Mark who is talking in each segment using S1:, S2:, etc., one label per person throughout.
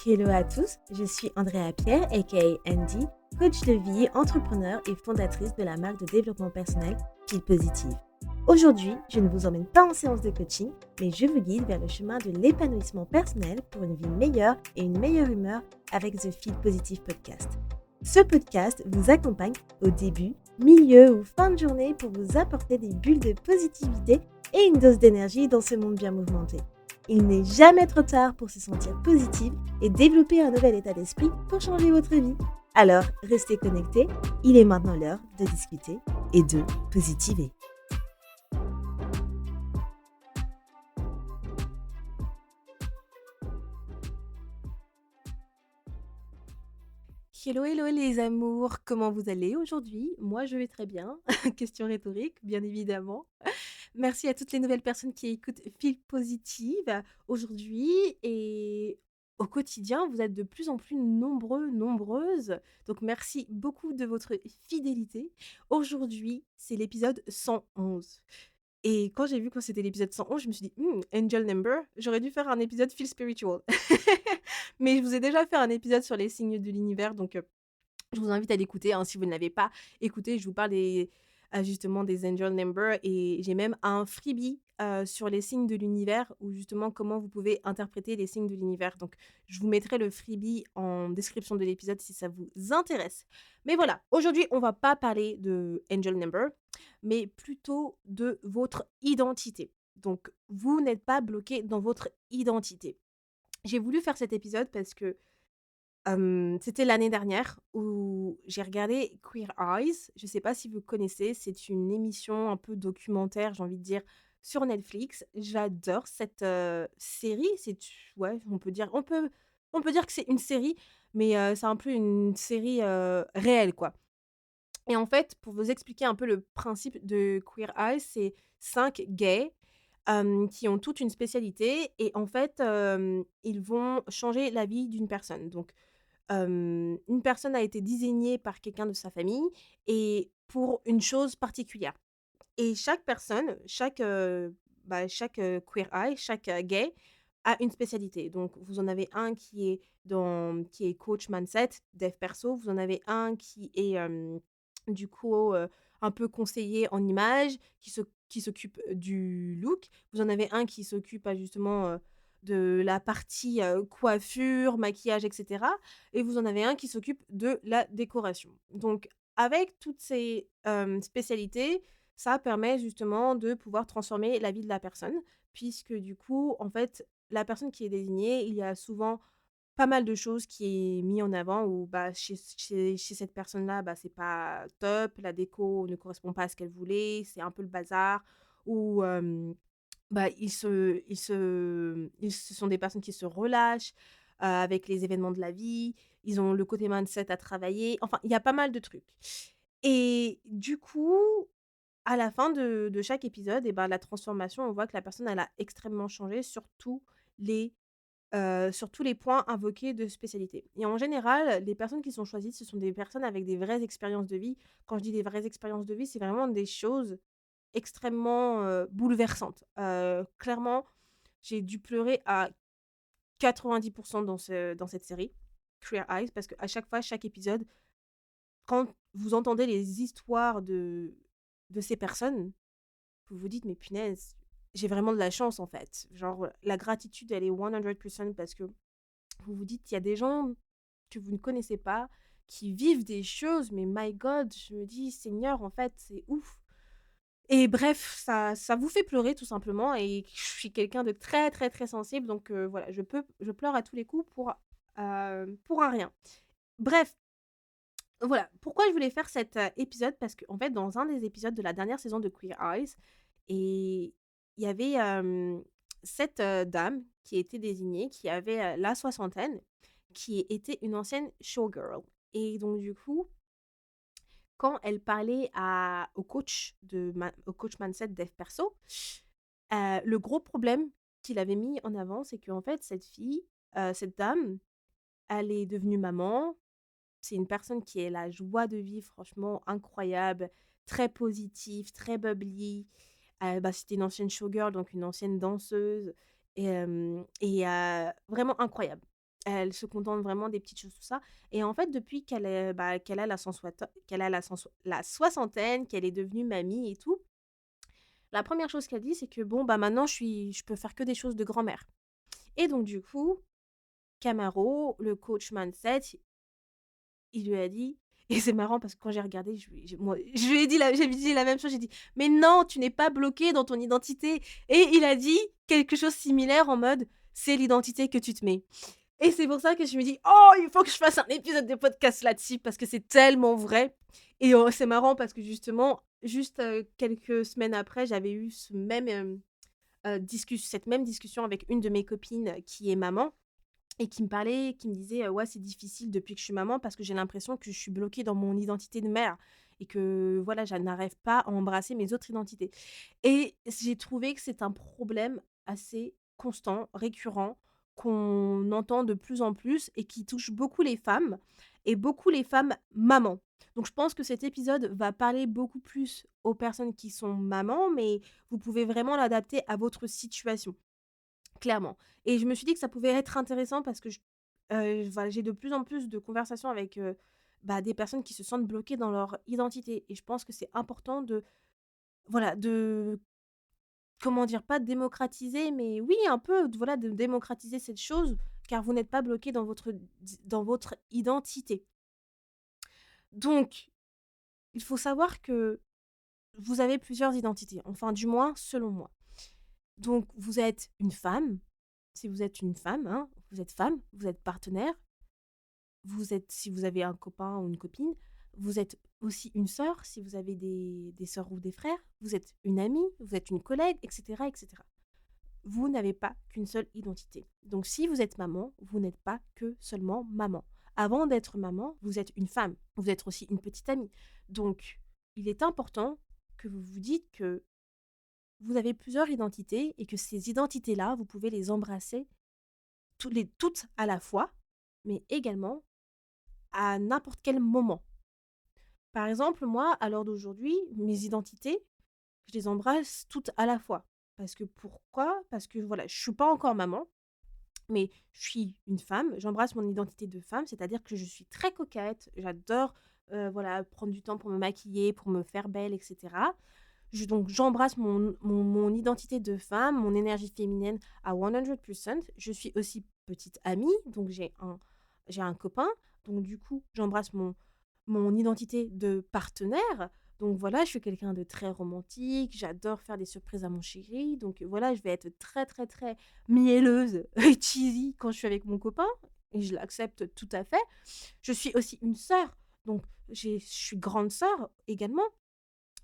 S1: Hello à tous, je suis Andrea Pierre, aka Andy, coach de vie, entrepreneur et fondatrice de la marque de développement personnel Feel Positive. Aujourd'hui, je ne vous emmène pas en séance de coaching, mais je vous guide vers le chemin de l'épanouissement personnel pour une vie meilleure et une meilleure humeur avec The Feel Positive Podcast. Ce podcast vous accompagne au début, milieu ou fin de journée pour vous apporter des bulles de positivité et une dose d'énergie dans ce monde bien mouvementé. Il n'est jamais trop tard pour se sentir positive et développer un nouvel état d'esprit pour changer votre vie. Alors, restez connectés, il est maintenant l'heure de discuter et de positiver. Hello, hello les amours, comment vous allez aujourd'hui? Moi je vais très bien, question rhétorique bien évidemment. Merci à toutes les nouvelles personnes qui écoutent Feel Positive aujourd'hui et au quotidien, vous êtes de plus en plus nombreux, nombreuses. Donc merci beaucoup de votre fidélité. Aujourd'hui, c'est l'épisode 111. Et quand j'ai vu que c'était l'épisode 111, je me suis dit: Angel Number, j'aurais dû faire un épisode Feel Spiritual». Mais je vous ai déjà fait un épisode sur les signes de l'univers, donc je vous invite à l'écouter, hein, si vous ne l'avez pas écouté. Je vous parle justement des angel numbers et j'ai même un freebie sur les signes de l'univers ou justement comment vous pouvez interpréter les signes de l'univers. Donc, je vous mettrai le freebie en description de l'épisode si ça vous intéresse. Mais voilà, aujourd'hui, on va pas parler de angel number, mais plutôt de votre identité. Donc, vous n'êtes pas bloqué dans votre identité. J'ai voulu faire cet épisode parce que c'était l'année dernière où j'ai regardé Queer Eyes. Je ne sais pas si vous connaissez, c'est une émission un peu documentaire, j'ai envie de dire, sur Netflix. J'adore cette, série. Ouais, on peut dire que c'est une série, mais c'est un peu une série, réelle, quoi. Et en fait, pour vous expliquer un peu le principe de Queer Eyes, c'est 5 gays, qui ont toute une spécialité et en fait, ils vont changer la vie d'une personne. Donc une personne a été désignée par quelqu'un de sa famille et pour une chose particulière. Et chaque personne, chaque queer eye, chaque, gay a une spécialité. Donc vous en avez un qui est coach mindset, dev perso, vous en avez un qui est, du coup, un peu conseiller en images, qui s'occupe du look. Vous en avez un qui s'occupe, justement, de la partie, coiffure, maquillage et cetera et vous en avez un qui s'occupe de la décoration. Donc avec toutes ces, spécialités, ça permet justement de pouvoir transformer la vie de la personne, puisque du coup, en fait, la personne qui est désignée, il y a souvent pas mal de choses qui est mis en avant où, bah, chez cette personne-là, bah, c'est pas top, la déco ne correspond pas à ce qu'elle voulait, c'est un peu le bazar ou, bah, ce sont des personnes qui se relâchent, avec les événements de la vie. Ils ont le côté mindset à travailler. Enfin, il y a pas mal de trucs et du coup, à la fin de chaque épisode et ben, la transformation, on voit que la personne, elle a extrêmement changé sur tous les points invoqués de spécialité et en général, les personnes qui sont choisies, ce sont des personnes avec des vraies expériences de vie. Quand je dis des vraies expériences de vie, c'est vraiment des choses extrêmement, bouleversantes. Clairement, j'ai dû pleurer à 90 dans cette série, Queer Eyes, parce qu'à chaque fois, chaque épisode, quand vous entendez les histoires de ces personnes, vous vous dites: «Mais punaise, j'ai vraiment de la chance, en fait». Genre, la gratitude, elle est 100% parce que vous vous dites: «Il y a des gens que vous ne connaissez pas, qui vivent des choses, mais my God», je me dis: «Seigneur, en fait, c'est ouf». Et bref, ça vous fait pleurer tout simplement et je suis quelqu'un de très, très, très sensible donc voilà, je pleure à tous les coups pour un rien. Bref, voilà, pourquoi je voulais faire cet, épisode? Parce qu'en fait, dans un des épisodes de la dernière saison de Queer Eyes et il y avait, cette, dame qui était désignée, qui avait, la soixantaine, qui était une ancienne showgirl et donc du coup, quand elle parlait au coach mindset dev perso, le gros problème qu'il avait mis en avant, c'est qu'en fait cette dame, elle est devenue maman. C'est une personne qui est la joie de vivre, franchement incroyable, très positive, très bubbly. Bah, c'était une ancienne showgirl, donc une ancienne danseuse et vraiment incroyable. Elle se contente vraiment des petites choses, tout ça et en fait, depuis qu'elle a qu'elle a la soixantaine, qu'elle est devenue mamie et tout, la première chose qu'elle dit, c'est que: «Bon, bah, maintenant je peux faire que des choses de grand-mère» et donc du coup, Camaro, le coach mindset, il lui a dit et c'est marrant parce que quand j'ai regardé, je lui ai dit j'ai dit la même chose, j'ai dit: «Mais non, tu n'es pas bloqué dans ton identité» et il a dit quelque chose similaire en mode: «C'est l'identité que tu te mets». Et c'est pour ça que je me dis: «Oh, il faut que je fasse un épisode de podcast là-dessus parce que c'est tellement vrai» et c'est marrant parce que justement, juste, quelques semaines après, j'avais eu cette même discussion avec une de mes copines qui est maman et qui me disait: «Ouais, c'est difficile depuis que je suis maman parce que j'ai l'impression que je suis bloquée dans mon identité de mère et que voilà, je n'arrive pas à embrasser mes autres identités» et j'ai trouvé que c'est un problème assez constant, récurrent, qu'on entend de plus en plus et qui touche beaucoup les femmes et beaucoup les femmes mamans. Donc je pense que cet épisode va parler beaucoup plus aux personnes qui sont mamans, mais vous pouvez vraiment l'adapter à votre situation. Clairement et je me suis dit que ça pouvait être intéressant parce que voilà, j'ai de plus en plus de conversations avec, bah, des personnes qui se sentent bloquées dans leur identité et je pense que c'est important de voilà, de comment dire? Pas de démocratiser, mais oui, un peu, voilà, de démocratiser cette chose, car vous n'êtes pas bloqué dans votre identité. Donc, il faut savoir que vous avez plusieurs identités, enfin, du moins selon moi. Donc, vous êtes une femme, si vous êtes une femme, hein, vous êtes femme, vous êtes partenaire, si vous avez un copain ou une copine, vous êtes aussi une sœur, si vous avez des sœurs ou des frères, vous êtes une amie, vous êtes une collègue, etc., etc. Vous n'avez pas qu'une seule identité. Donc, si vous êtes maman, vous n'êtes pas que seulement maman. Avant d'être maman, vous êtes une femme, vous êtes aussi une petite amie. Donc, il est important que vous vous dites que vous avez plusieurs identités et que ces identités-là, vous pouvez les embrasser toutes à la fois, mais également à n'importe quel moment. Par exemple, moi, à l'heure d'aujourd'hui, mes identités, je les embrasse toutes à la fois. Parce que pourquoi? Parce que voilà, je suis pas encore maman, mais je suis une femme, j'embrasse mon identité de femme, c'est-à-dire que je suis très coquette, j'adore, voilà, prendre du temps pour me maquiller, pour me faire belle et cetera. Donc j'embrasse mon identité de femme, mon énergie féminine à 100%. Je suis aussi petite amie, donc j'ai un copain, donc du coup, j'embrasse mon identité de partenaire. Donc voilà, je suis quelqu'un de très romantique, j'adore faire des surprises à mon chéri. Donc voilà, je vais être très, très, très mielleuse et cheesy quand je suis avec mon copain et je l'accepte tout à fait. Je suis aussi une sœur, donc je suis grande sœur également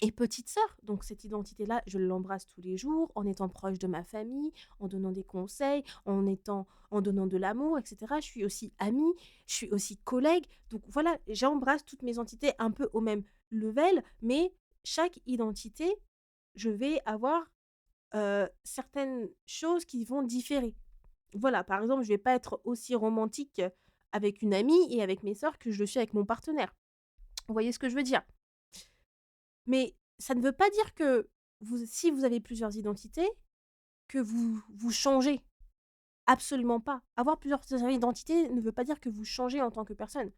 S1: et petite sœur. Donc cette identité-là, je l'embrasse tous les jours en étant proche de ma famille, en donnant des conseils, en donnant de l'amour, etc. Je suis aussi amie, je suis aussi collègue. Donc voilà, j'embrasse toutes mes entités un peu au même level, mais chaque identité, je vais avoir certaines choses qui vont différer. Voilà, par exemple, je vais pas être aussi romantique avec une amie et avec mes sœurs que je le suis avec mon partenaire. Vous voyez ce que je veux dire? Mais ça ne veut pas dire que si vous avez plusieurs identités, que vous changez. Absolument pas. Avoir plusieurs identités ne veut pas dire que vous changez en tant que personne.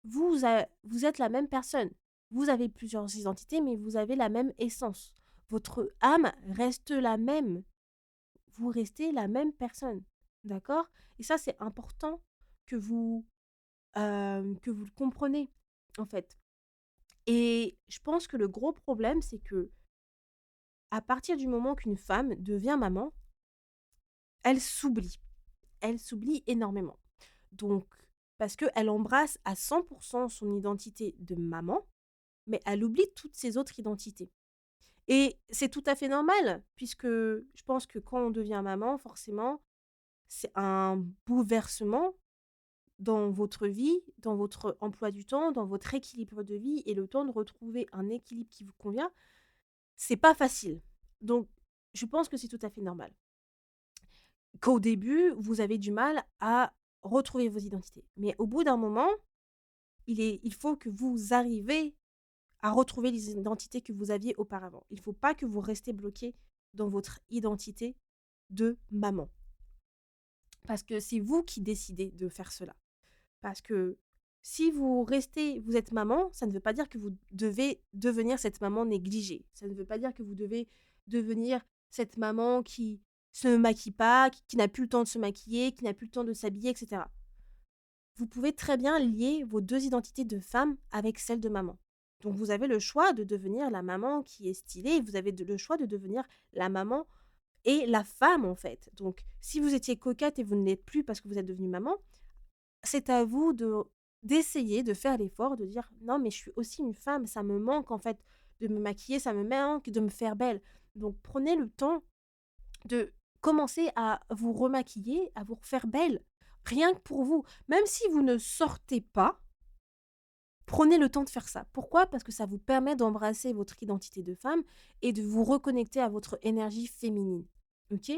S1: Vous êtes la même personne. Vous avez plusieurs identités, mais vous avez la même essence. Votre âme reste la même. Vous restez la même personne. D'accord? Et ça, c'est important que vous le compreniez, en fait. Et je pense que le gros problème, c'est que à partir du moment qu'une femme devient maman, elle s'oublie. Elle s'oublie énormément. Donc, parce qu'elle embrasse à 100% son identité de maman, mais elle oublie toutes ses autres identités. Et c'est tout à fait normal, puisque je pense que quand on devient maman, forcément, c'est un bouleversement dans votre vie, dans votre emploi du temps, dans votre équilibre de vie et le temps de retrouver un équilibre qui vous convient, c'est pas facile. Donc, je pense que c'est tout à fait normal. Qu'au début, vous avez du mal à retrouver vos identités. Mais au bout d'un moment, il faut que vous arrivez à retrouver les identités que vous aviez auparavant. Il ne faut pas que vous restiez bloqué dans votre identité de maman. parce que c'est vous qui décidez de faire cela. Parce que si vous êtes maman, ça ne veut pas dire que vous devez devenir cette maman négligée. Ça ne veut pas dire que vous devez devenir cette maman qui se maquille pas, qui n'a plus le temps de se maquiller, qui n'a plus le temps de s'habiller, et cetera. Vous pouvez très bien lier vos 2 identités de femme avec celle de maman. Donc vous avez le choix de devenir la maman qui est stylée, vous avez le choix de devenir la maman et la femme, en fait. Donc si vous étiez coquette et vous ne l'êtes plus parce que vous êtes devenue maman, c'est à vous d'essayer de faire l'effort de dire: «Non, mais je suis aussi une femme, ça me manque en fait de me maquiller, ça me manque de me faire belle». Donc prenez le temps de commencer à vous remaquiller, à vous refaire belle, rien que pour vous. Même si vous ne sortez pas, prenez le temps de faire ça. Pourquoi? Parce que ça vous permet d'embrasser votre identité de femme et de vous reconnecter à votre énergie féminine. OK?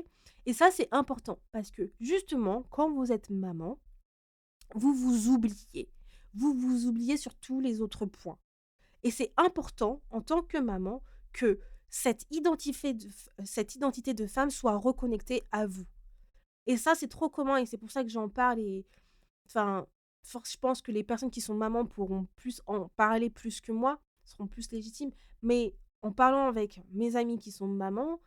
S1: Et ça, c'est important parce que justement, quand vous êtes maman, vous vous oubliez. Vous vous oubliez sur tous les autres points. Et c'est important, en tant que maman, que cette identité de femme soit reconnectée à vous. Et ça, c'est trop commun et c'est pour ça que j'en parle et enfin, force je pense que les personnes qui sont mamans pourront plus en parler plus que moi, seront plus légitimes. Mais en parlant avec mes amies qui sont mamans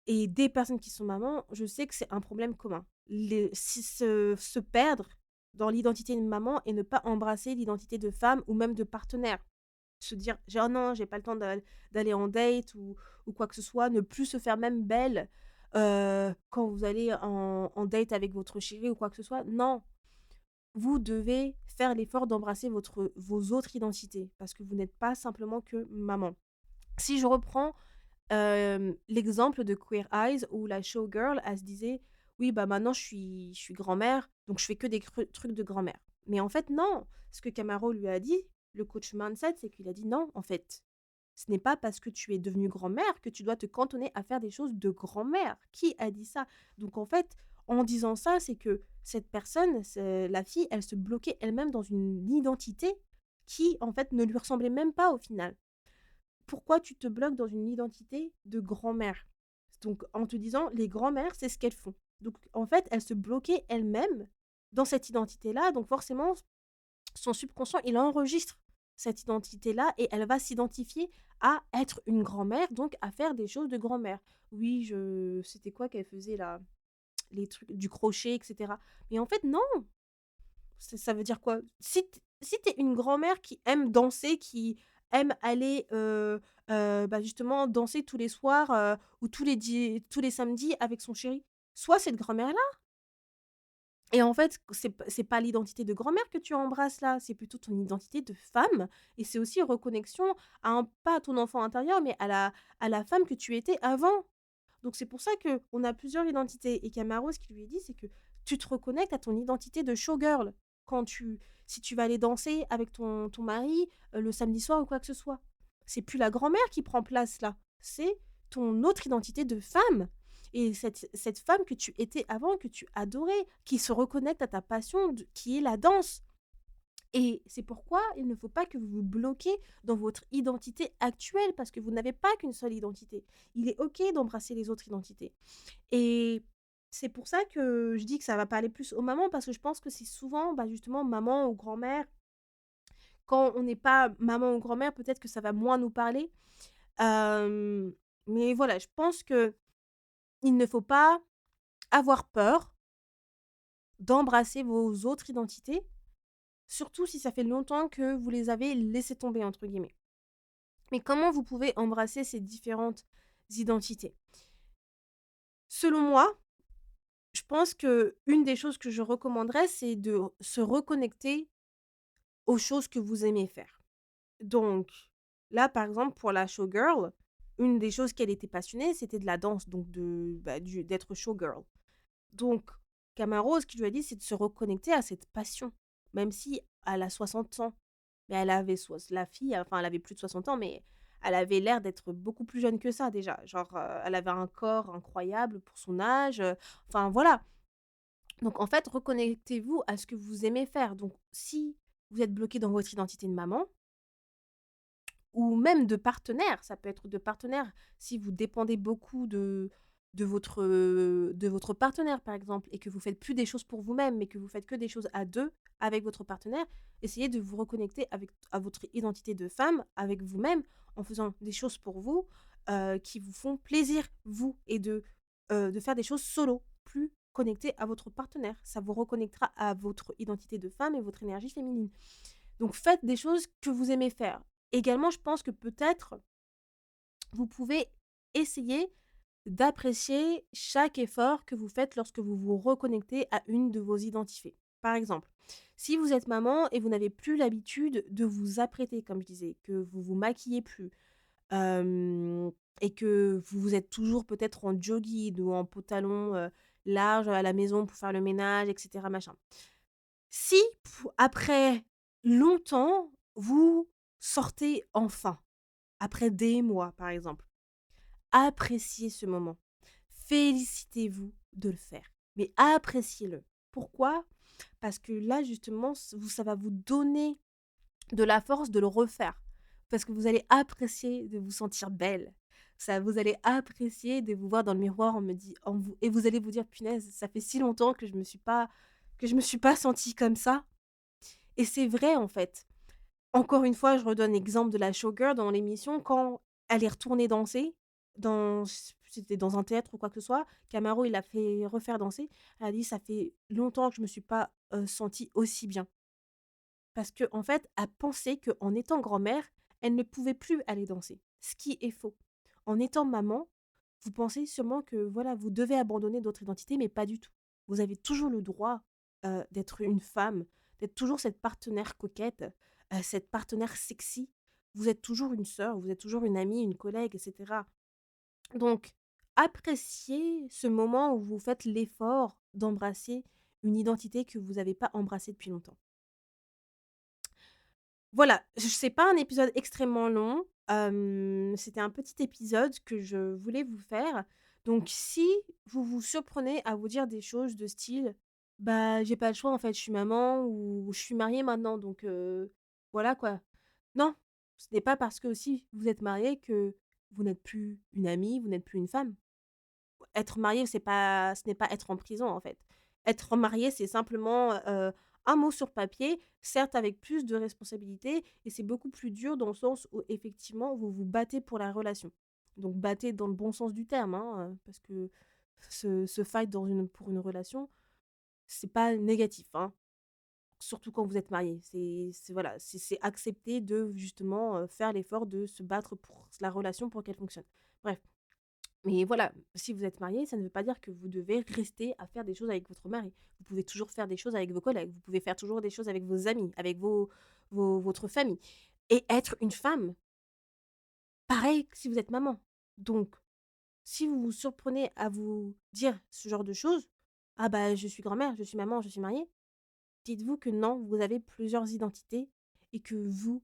S1: et des personnes qui sont mamans, je sais que c'est un problème commun. Se perdre dans l'identité de maman et ne pas embrasser l'identité de femme ou même de partenaire. Se dire: «Oh non, j'ai pas le temps d'aller en date ou quoi que ce soit», ne plus se faire même belle, quand vous allez en date avec votre chéri ou quoi que ce soit. Non, vous devez faire l'effort d'embrasser vos autres identités parce que vous n'êtes pas simplement que maman. Si je reprends l'exemple de Queer Eyes où la showgirl, elle se disait: «Oui, bah, maintenant je suis grand-mère, donc je fais que des trucs de grand-mère». Mais en fait, non! Ce que Camaro lui a dit, le coach mindset, c'est qu'il a dit: «Non, en fait, ce n'est pas parce que tu es devenue grand-mère que tu dois te cantonner à faire des choses de grand-mère». Qui a dit ça? Donc en fait, en disant ça, c'est que cette personne, la fille, elle se bloquait elle-même dans une identité qui, en fait, ne lui ressemblait même pas au final. Pourquoi tu te bloques dans une identité de grand-mère? Donc en te disant: «Les grand-mères, c'est ce qu'elles font». Donc en fait, elle se bloquait elle-même dans cette identité-là, donc forcément, son subconscient, il enregistre cette identité-là et elle va s'identifier à être une grand-mère, donc à faire des choses de grand-mère. Oui, je c'était quoi qu'elle faisait là? Les trucs du crochet et cetera. Mais en fait non! Ça veut dire quoi? Si tu une grand-mère qui aime danser, qui aime aller, bah, justement danser tous les soirs, ou tous les samedis avec son chéri, sois cette grand-mère-là et en fait, c'est pas l'identité de grand-mère que tu embrasses là, c'est plutôt ton identité de femme et c'est aussi reconnexion à un pas à ton enfant intérieur, mais à la femme que tu étais avant. Donc c'est pour ça qu'on a plusieurs identités et Camaro, ce qu'il lui a dit, c'est que tu te reconnectes à ton identité de showgirl quand si tu vas aller danser avec ton mari, le samedi soir ou quoi que ce soit. C'est plus la grand-mère qui prend place là, c'est ton autre identité de femme et cette femme que tu étais avant, que tu adorais, qui se reconnecte à ta passion qui est la danse. Et c'est pourquoi il ne faut pas que vous vous bloquiez dans votre identité actuelle, parce que vous n'avez pas qu'une seule identité. Il est OK d'embrasser les autres identités. Et c'est pour ça que je dis que ça va parler plus aux mamans, parce que je pense que c'est souvent, bah, justement, maman ou grand-mère. Quand on n'est pas maman ou grand-mère, peut-être que ça va moins nous parler. Hem, mais voilà, je pense que il ne faut pas avoir peur d'embrasser vos autres identités, surtout si ça fait longtemps que vous les avez «laissées tomber» entre guillemets. Mais comment vous pouvez embrasser ces différentes identités? Selon moi, je pense que une des choses que je recommanderais, c'est de se reconnecter aux choses que vous aimez faire. Donc, là, par exemple, pour la showgirl, une des choses qu'elle était passionnée, c'était de la danse, donc d'être showgirl. Donc, Camaro, ce qu'il lui a dit, c'est de se reconnecter à cette passion, même si elle a 60 ans. Mais elle avait la fille, enfin, elle avait plus de 60 ans, mais elle avait l'air d'être beaucoup plus jeune que ça déjà. Genre, elle avait un corps incroyable pour son âge, enfin voilà. Donc en fait, reconnectez-vous à ce que vous aimez faire. Donc si vous êtes bloqué dans votre identité de maman ou même de partenaire, ça peut être de partenaire si vous dépendez beaucoup de votre partenaire, par exemple, et que vous faites plus des choses pour vous-même, mais que vous faites que des choses à 2 avec votre partenaire, essayez de vous reconnecter à votre identité de femme, avec vous-même, en faisant des choses pour vous, qui vous font plaisir, vous, et de faire des choses solo, plus connectées à votre partenaire. Ça vous reconnectera à votre identité de femme et votre énergie féminine. Donc faites des choses que vous aimez faire. Également, je pense que peut-être vous pouvez essayer d'apprécier chaque effort que vous faites lorsque vous vous reconnectez à une de vos identités. Par exemple, si vous êtes maman et vous n'avez plus l'habitude de vous apprêter, comme je disais, que vous vous maquillez plus, hem et que vous êtes toujours peut-être en jogging ou en pantalon, large à la maison pour faire le ménage et cetera machin. Si après longtemps, vous sortez enfin, après des mois par exemple, appréciez ce moment. Félicitez-vous de le faire, mais appréciez-le. Pourquoi? Parce que là justement, ça va vous donner de la force de le refaire. Parce que vous allez apprécier de vous sentir belle. Ça, vous allez apprécier de vous voir dans le miroir et vous allez vous dire: «Punaise, ça fait si longtemps que je me suis pas sentie comme ça», et c'est vrai, en fait. Encore une fois, je redonne l'exemple de la showgirl dans l'émission quand elle est retournée danser dans c'était dans un théâtre ou quoi que ce soit, Camaro, il l'a fait refaire danser. Elle a dit: «Ça fait longtemps que je me suis pas, sentie aussi bien». Parce qu'en fait, elle pensait qu'en étant grand-mère, elle ne pouvait plus aller danser, ce qui est faux. En étant maman, vous pensez sûrement que, voilà, vous devez abandonner d'autres identités, mais pas du tout. Vous avez toujours le droit, d'être une femme, d'être toujours cette partenaire coquette, cette partenaire sexy. Vous êtes toujours une sœur, vous êtes toujours une amie, une collègue et cetera. Donc appréciez ce moment où vous faites l'effort d'embrasser une identité que vous n'avez pas embrassée depuis longtemps. Voilà, c'est pas un épisode extrêmement long, c'était un petit épisode que je voulais vous faire. Donc si vous vous surprenez à vous dire des choses de style: «Bah, j'ai pas le choix en fait, je suis maman» ou «Je suis mariée maintenant donc voilà quoi». Non, ce n'est pas parce que aussi vous êtes mariée que vous n'êtes plus une amie, vous n'êtes plus une femme. Être marié, ce n'est pas être en prison, en fait. Être marié, c'est simplement, un mot sur papier, certes avec plus de responsabilités et c'est beaucoup plus dur dans le sens où effectivement vous vous battez pour la relation. Donc battez dans le bon sens du terme, hein, parce que se fight pour une relation, c'est pas négatif, hein, surtout quand vous êtes marié. C'est voilà, c'est accepter de justement, faire l'effort de se battre pour la relation pour qu'elle fonctionne. Bref. Mais voilà, si vous êtes marié, ça ne veut pas dire que vous devez rester à faire des choses avec votre mari. Vous pouvez toujours faire des choses avec vos collègues, vous pouvez faire toujours des choses avec vos amis, avec votre famille et être une femme, pareil que si vous êtes maman. Donc si vous vous surprenez à vous dire ce genre de choses: «Ah bah, je suis grand-mère, je suis maman, je suis mariée», dites-vous que non, vous avez plusieurs identités et que vous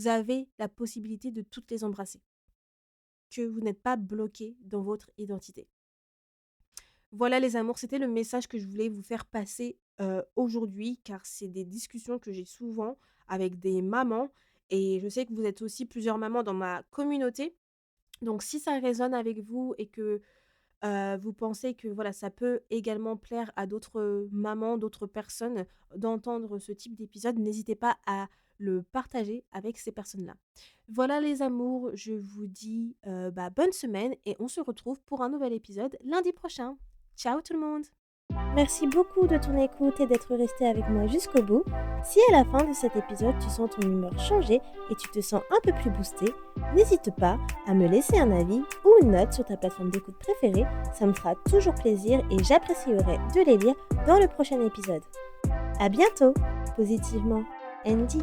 S1: avez la possibilité de toutes les embrasser, que vous n'êtes pas bloqué dans votre identité. Voilà les amours, c'était le message que je voulais vous faire passer, aujourd'hui, car c'est des discussions que j'ai souvent avec des mamans et je sais que vous êtes aussi plusieurs mamans dans ma communauté. Donc si ça résonne avec vous et que, vous pensez que voilà, ça peut également plaire à d'autres, mamans, d'autres personnes d'entendre ce type d'épisode, n'hésitez pas à le partager avec ces personnes-là. Voilà les amours, je vous dis, bah, bonne semaine et on se retrouve pour un nouvel épisode lundi prochain. Ciao tout le monde!
S2: Merci beaucoup de ton écoute et d'être resté avec moi jusqu'au bout. Si à la fin de cet épisode tu sens ton humeur changer et tu te sens un peu plus boosté, n'hésite pas à me laisser un avis ou une note sur ta plateforme d'écoute préférée, ça me fera toujours plaisir et j'apprécierai de les lire dans le prochain épisode. À bientôt, positivement, Andy.